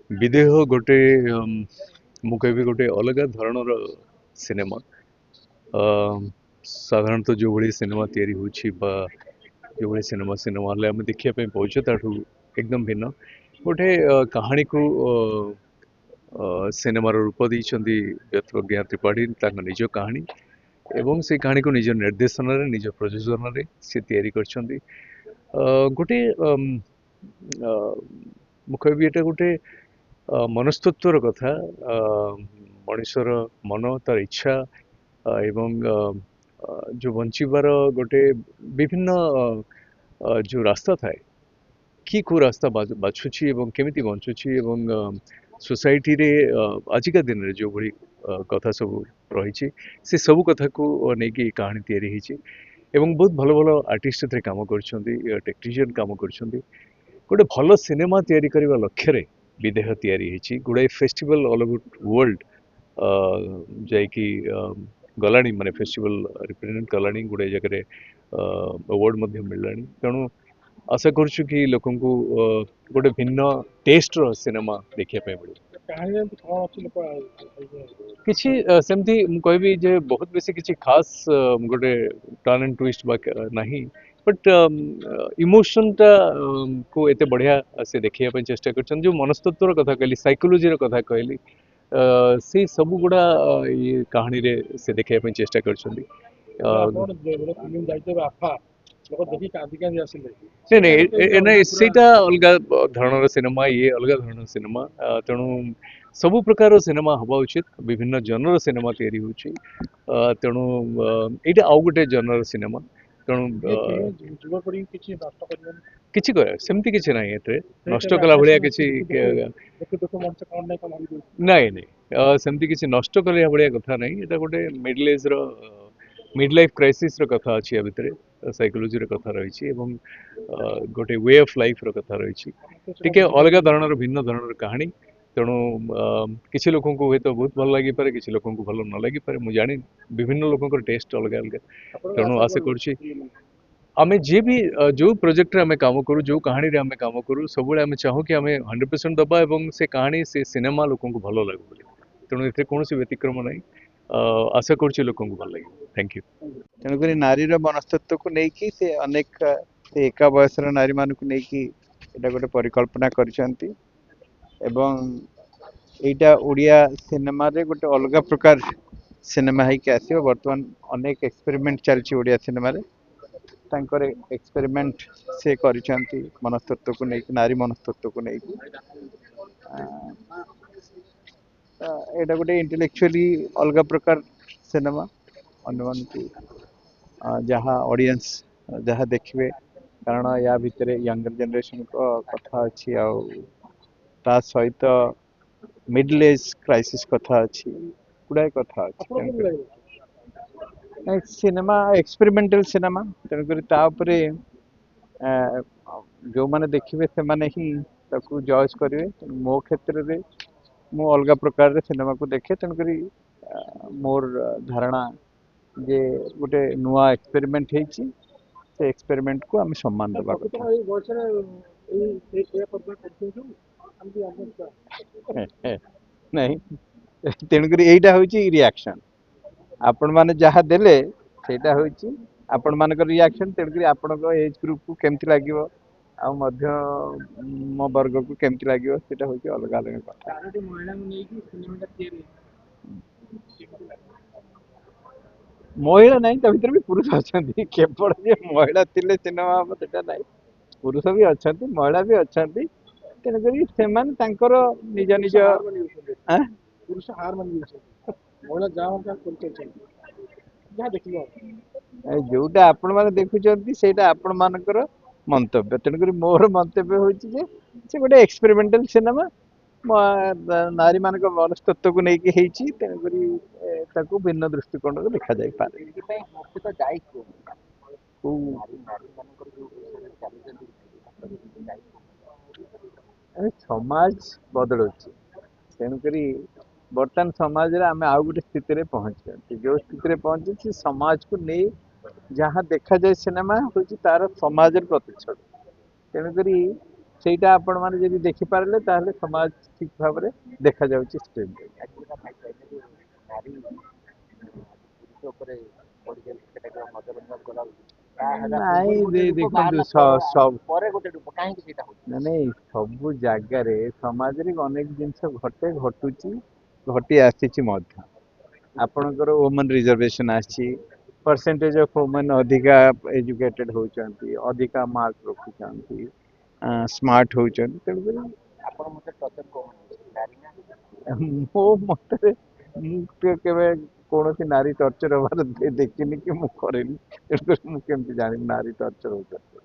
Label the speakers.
Speaker 1: विदेह गोटे ମୁଁ କହିବି ଗୋଟେ ଅଲଗା ଧରଣର ସିନେମା। ସାଧାରଣତଃ ଯେଉଁଭଳି ସିନେମା ତିଆରି ହେଉଛି ବା ଯେଉଁଭଳି ସିନେମା ହଲ୍ରେ ଆମେ ଦେଖିବା ପାଇଁ ପାଉଛେ ତାଠୁ ଏକଦମ ଭିନ୍ନ ଗୋଟେ କାହାଣୀକୁ ସିନେମାର ରୂପ ଦେଇଛନ୍ତି ବ୍ୟଥଜ୍ଞା ତ୍ରିପାଠୀ ତାଙ୍କ ନିଜ କାହାଣୀ ଏବଂ ସେ କାହାଣୀକୁ ନିଜ ନିର୍ଦ୍ଦେଶନାରେ ନିଜ ପ୍ରଯୋଜନାରେ ସେ ତିଆରି କରିଛନ୍ତି। ଗୋଟେ ମୁଁ କହିବି ଏଇଟା ଗୋଟେ ମନସ୍ତତ୍ୱର କଥା। ମଣିଷର ମନ ତାର ଇଚ୍ଛା ଏବଂ ଯେଉଁ ବଞ୍ଚିବାର ଗୋଟେ ବିଭିନ୍ନ ଯେଉଁ ରାସ୍ତା ଥାଏ କି କେଉଁ ରାସ୍ତା ବାଛୁଛି ଏବଂ କେମିତି ବଞ୍ଚୁଛି ଏବଂ ସୋସାଇଟିରେ ଆଜିକା ଦିନରେ ଯେଉଁଭଳି କଥା ସବୁ ରହିଛି ସେ ସବୁ କଥାକୁ ନେଇକି କାହାଣୀ ତିଆରି ହେଇଛି ଏବଂ ବହୁତ ଭଲ ଭଲ ଆର୍ଟିଷ୍ଟ ଏଥିରେ କାମ କରୁଛନ୍ତି, ଟେକ୍ନିସିଆନ୍ କାମ କରୁଛନ୍ତି। ଗୋଟେ ଭଲ ସିନେମା ତିଆରି କରିବା ଲକ୍ଷ୍ୟରେ ବିଦେହ ତିଆରି ହେଇଛି। ଗୁଡ଼ାଏ ଫେଷ୍ଟିଭାଲ ଅଲ୍ ଓଭର ୱାର୍ଲଡ ଯାଇକି ଗଲାଣି, ମାନେ ଫେଷ୍ଟିଭାଲ ରିପ୍ରେଜେଣ୍ଟ କଲାଣି, ଗୁଡ଼ାଏ ଜାଗାରେ ଆୱାର୍ଡ ମଧ୍ୟ ମିଳିଲାଣି। ତେଣୁ आशा करुछु कि लोकंकु गोटे भिन्न टेस्ट रो सिनेमा देखिया पे मिले। किछि सेमती मु कहबी जे बहुत बेसी किछि खास गोटे टर्न एंड ट्विस्ट बा नाही, बट इमोशन टा को एते बढ़िया से देखिया पे चेष्टा करछन। जो मनस्तत्वर कथा कहली, साइकोलॉजी रो कथा कहली, से सब गुड़ा ये कहानी रे से देखिया पे चेष्टा करछन। नहीं नहीं नहीं सीटा अलग धरणर सिनेमा, ये अलग धरणर सिनेमा। तेणु सबु प्रकार सिनेमा हवा उचित, विभिन्न जनर सिनेमा तैयारी होची। तेणु एटा आउ गोटे जनर सिनेमा। तेणु किछि सेमती किछि नाही, एते नष्ट कला भलिया किछि नहीं नहीं सेमती किछि नष्ट कला भलिया कथा नहीं। एटा गोटे मिडल एज रो मिड लाइफ क्राइसिस रो कथा अछि, आ भितरे साइकोलॉजी रो कथा रहिछि एवं गोटे वे ऑफ लाइफ रो कथा रहिछि। टिके अलग धरणर भिन्न धरणर कहानी। तेणु किछि लोकन को तो बहुत भल लागि पारे, किछि लोकन को भल न लागि पारे, मु जानि विभिन्न लोकन टेस्ट अलग अलग। तेणु आशा करछि आमे जे भी जो प्रोजेक्ट रे आमे काम करू, जो कहानी रे आमे काम करू, सबले आमे चाहू कि आमे 100% दबा एवं से कहानी से सिनेमा लोकन को भल लागू बोली। तेणु एथे कोनोसी व्यतिक्रम नाही। आशा करछि लोकन को भल लागि। Thank you.
Speaker 2: तेणुक नारी मनस्तत्व को लेकिन से अनेक से एका बयसर नारी मान को लेकिन एटा गोटे परिकल्पना करछंती एवं एटा ओडिया सिनेमा रे गोटे अलग प्रकार सिनेमा है कि आसीबो। वर्तमान अनेक एक्सपेरिमेंट चलछि ओडिया सिनेमा रे, तांकर एक्सपेरिमेंट से करछंती मनस्तत्व को लेकिन, नारी मनस्तत्व को लेकिन। एटा गोटे इंटेलेक्चुअली अलग प्रकार सिनेमा अन्य जहाँ ऑडियंस जहाँ देखिए, कारण या भितर यंगर जनरेशन को कथा अच्छी ता सहित मिडल एज क्राइसिस कथा अच्छी, गुड़ाए कथा अच्छी। सिनेमा एक्सपेरिमेंटल सिनेमा, तेणुक जो मैंने देखिए से माने ही ताकू जज करेंगे। मो क्षेत्र में मु अलग प्रकार सिनेमा को देखे, तेणुक मोर धारणा जे गोटे नुआ एक्सपेरिमेंट होती, से एक्सपेरिमेंट को आम सम्मान देवा कथा। नहीं तेणुक यहीटा हूँ रिएक्शन, आपण मैंने जहाँ देले सेटा हूँ आपण मान रिएक्शन। तेणुक आपण एज ग्रुप को केमती लगे आ मध्यम वर्ग को केमती लगे, सेटा हूँ अलग अलग कथा। महिला नहीं तो भीतर भी पुरुष अच्छा, केवल महिला थिले सिनेमा हम सेटा नहीं, पुरुष भी अच्छा, महिला भी अच्छा। तेणुक से निज निज पुरुष हार मान महिला जोटा आपण मैंने देखुं से आपण मानकर मंतव्य। तेणुक मोर मंतव्य हूँ से गोटे एक्सपेरिमेंटल सिनेमा नारी मान मनस्तत्व को लेकिन, तेणुक भिन्न दृष्टिकोण देखा जाए पारे। समाज बदलुँ, तेणुक बर्तमान समाज रे आमे आउ गोटे स्थिति में पहुँचे, जो स्थिति में पहुँचे समाज को नहीं जहाँ देखा जाए सिनेमा हूँ तार समाज प्रतिच्छद। तेणुक ସେଇଟା ଆପଣ ମାନେ ଯଦି ଦେଖିପାରିଲେ ତାହେଲେ ସମାଜ ଠିକ ଭାବରେ ଦେଖାଯାଉଛି ସ୍କ୍ରିନରେ।
Speaker 3: ଆଜି ଯୋଉଟା ଭାଇ କହିଲେ ଯେ ନାରୀ ପୁରୁଷ ଉପରେ ପଡ଼ିଯାଉଛି ସେଟାକୁ ନଜରଅନ୍ଦାଜ କରାଯାଉଛି ତା ହେବା
Speaker 2: ନାଇଁ
Speaker 3: ପୂର୍ବରୁ ଗୋଟେ ରୂପ
Speaker 2: ଦେଖନ୍ତୁ
Speaker 3: ବାହାରିଲା ପରେ ଗୋଟେ ରୂପ କାହିଁକି ସେଇଟା ହଉଛି?
Speaker 2: ନାଇଁ ସବୁ ଜାଗାରେ ସମାଜରେ ଅନେକ ଜିନିଷ ଘଟେ, ଘଟୁଛି, ଘଟି ଆସିଛି ମଧ୍ୟ। ଆପଣଙ୍କର ଓମେନ୍ ରିଜର୍ଭେସନ ଆସିଛି, परसेंटेज ऑफ वुमेन अधिका एजुकेटेड होचंती, अधिका मार्क रखुचंती, स्मार्ट होचंती, तेणुकरी
Speaker 3: ଆପଣ ମତେ ଟଚର କରୁଛନ୍ତି ନାରୀ ନା
Speaker 2: ମୋ ମତରେ ମୁଁ କେବେ କୌଣସି ନାରୀ ଟର୍ଚର ହବାର ଦେଖିନି କି ମୁଁ କରେନି, ତେଣୁକରି ମୁଁ କେମିତି ଜାଣିବି ନାରୀ ଟର୍ଚର ହଉଛନ୍ତି।